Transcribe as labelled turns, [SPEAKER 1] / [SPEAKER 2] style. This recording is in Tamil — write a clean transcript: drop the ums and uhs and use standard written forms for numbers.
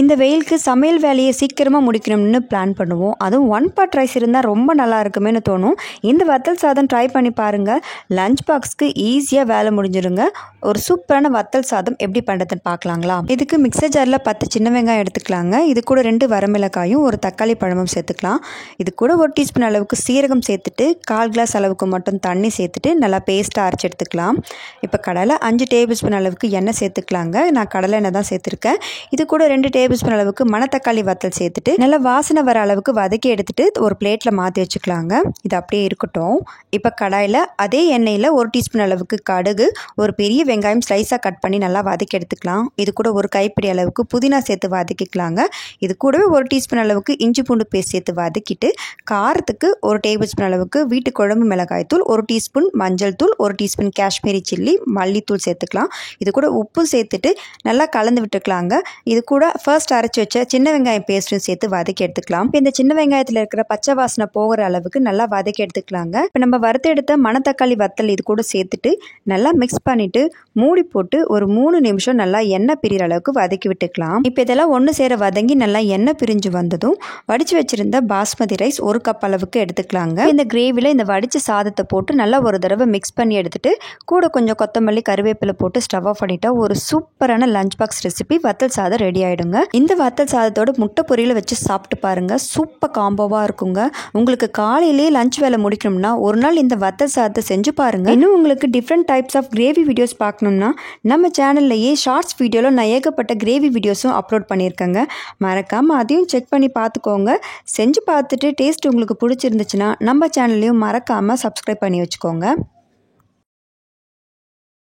[SPEAKER 1] இந்த வெயிலுக்கு சமையல் வேலையை சீக்கிரமாக முடிக்கணும்னு பிளான் பண்ணுவோம். அதுவும் ஒன் பாட் ரைஸ் இருந்தால் ரொம்ப நல்லா இருக்குமேனு தோணும். இந்த வத்தல் சாதம் ட்ரை பண்ணி பாருங்கள். லஞ்ச் பாக்ஸ்க்கு ஈஸியாக வேலை முடிஞ்சிருங்க. ஒரு சூப்பரான வத்தல் சாதம் எப்படி பண்ணுறதுன்னு பார்க்கலாங்களா? இதுக்கு மிக்சர் ஜாரில் 10 சின்ன வெங்காயம் எடுத்துக்கலாங்க. இது கூட 2 வரமிளகாயும் ஒரு தக்காளி பழமும் சேர்த்துக்கலாம். இது கூட 1 டீஸ்பூன் அளவுக்கு சீரகம் சேர்த்துட்டு 1/4 கிளாஸ் அளவுக்கு மட்டும் தண்ணி சேர்த்துட்டு நல்லா பேஸ்ட்டாக அரைச்சி எடுத்துக்கலாம். இப்போ கடாயில் 5 டேபிள் ஸ்பூன் அளவுக்கு எண்ணெய் சேர்த்துக்கலாங்க. நான் கடலை எண்ணெய் தான் சேர்த்துருக்கேன். இது கூட 2 டேபிள் ஸ்பூன் அளவுக்கு மணத்தக்காளி வத்தல் சேர்த்துட்டு நல்லா வாசனை வர அளவுக்கு வதக்கி எடுத்துட்டு ஒரு பிளேட்டில் மாற்றி வச்சுக்கலாங்க. இது அப்படியே இருக்கட்டும். இப்போ கடாயில் அதே எண்ணெயில் 1 டீஸ்பூன் அளவுக்கு கடுகு, ஒரு பெரிய வெங்காயம் ஸ்லைஸாக கட் பண்ணி நல்லா வதக்கி எடுத்துக்கலாம். இது கூட ஒரு கைப்பிடி அளவுக்கு புதினா சேர்த்து வதக்கிக்கலாங்க. இது கூடவே 1 டீஸ்பூன் அளவுக்கு இஞ்சி பூண்டு பேஸ்ட் சேர்த்து வதக்கிட்டு காரத்துக்கு 1 டேபிள் ஸ்பூன் அளவுக்கு வீட்டு குழம்பு மிளகாய் தூள், 1 டீஸ்பூன் மஞ்சள் தூள், 1 டீஸ்பூன் காஷ்மீரி சில்லி மல்லித்தூள் சேர்த்துக்கலாம். இது கூட உப்பு சேர்த்துட்டு நல்லா கலந்து விட்டுக்கலாங்க. இது கூட ஃபர்ஸ்ட் அரைச்சி வச்ச சின்ன வெங்காயம் பேஸ்ட்டும் சேர்த்து வதக்கி எடுத்துக்கலாம். இப்போ இந்த சின்ன வெங்காயத்தில் இருக்கிற பச்சை வாசனை போகிற அளவுக்கு நல்லா வதக்கி எடுத்துக்கலாங்க. இப்போ நம்ம வறுத்து எடுத்த மணத்தக்காளி வத்தல் இது கூட சேர்த்துட்டு நல்லா மிக்ஸ் பண்ணிட்டு மூடி போட்டு ஒரு 3 நிமிஷம் நல்லா எண்ணெய் பிரிகிற அளவுக்கு வதக்கி விட்டுக்கலாம். இப்போ இதெல்லாம் ஒன்று சேர வதங்கி நல்லா எண்ணெய் பிரிஞ்சு வந்ததும் வடித்து வச்சிருந்த பாஸ்மதி ரைஸ் 1 கப் அளவுக்கு எடுத்துக்கலாங்க. இந்த கிரேவியில் இந்த வடித்த சாதத்தை போட்டு நல்லா ஒரு தடவை மிக்ஸ் பண்ணி எடுத்துட்டு கூட கொஞ்சம் கொத்தமல்லி கருவேப்பிலை போட்டு ஸ்டவ் ஆஃப் பண்ணிட்டா ஒரு சூப்பரான லஞ்ச் பாக்ஸ் ரெசிபி வத்தல் சாதம் ரெடி ஆகிடுங்க. இந்த வத்தல் சாதத்தோட முட்டை பொரியலை வச்சு சாப்பிட்டு பாருங்க. சூப்பர் காம்போவாக இருக்குங்க. உங்களுக்கு காலையிலேயே லஞ்ச் வேலை முடிக்கணும்னா ஒரு நாள் இந்த வத்தல் சாதத்தை செஞ்சு பாருங்க. இன்னும் உங்களுக்கு different types of gravy videos பார்க்கணும்னா நம்ம சேனல்லையே ஷார்ட்ஸ் வீடியோவில் நான் ஏகப்பட்ட கிரேவி வீடியோஸும் அப்லோட் பண்ணியிருக்கேங்க. மறக்காமல் அதையும் செக் பண்ணி பார்த்துக்கோங்க. செஞ்சு பார்த்துட்டு டேஸ்ட் உங்களுக்கு பிடிச்சிருந்துச்சுன்னா நம்ம சேனல்லையும் மறக்காமல் சப்ஸ்கிரைப் பண்ணி வச்சுக்கோங்க.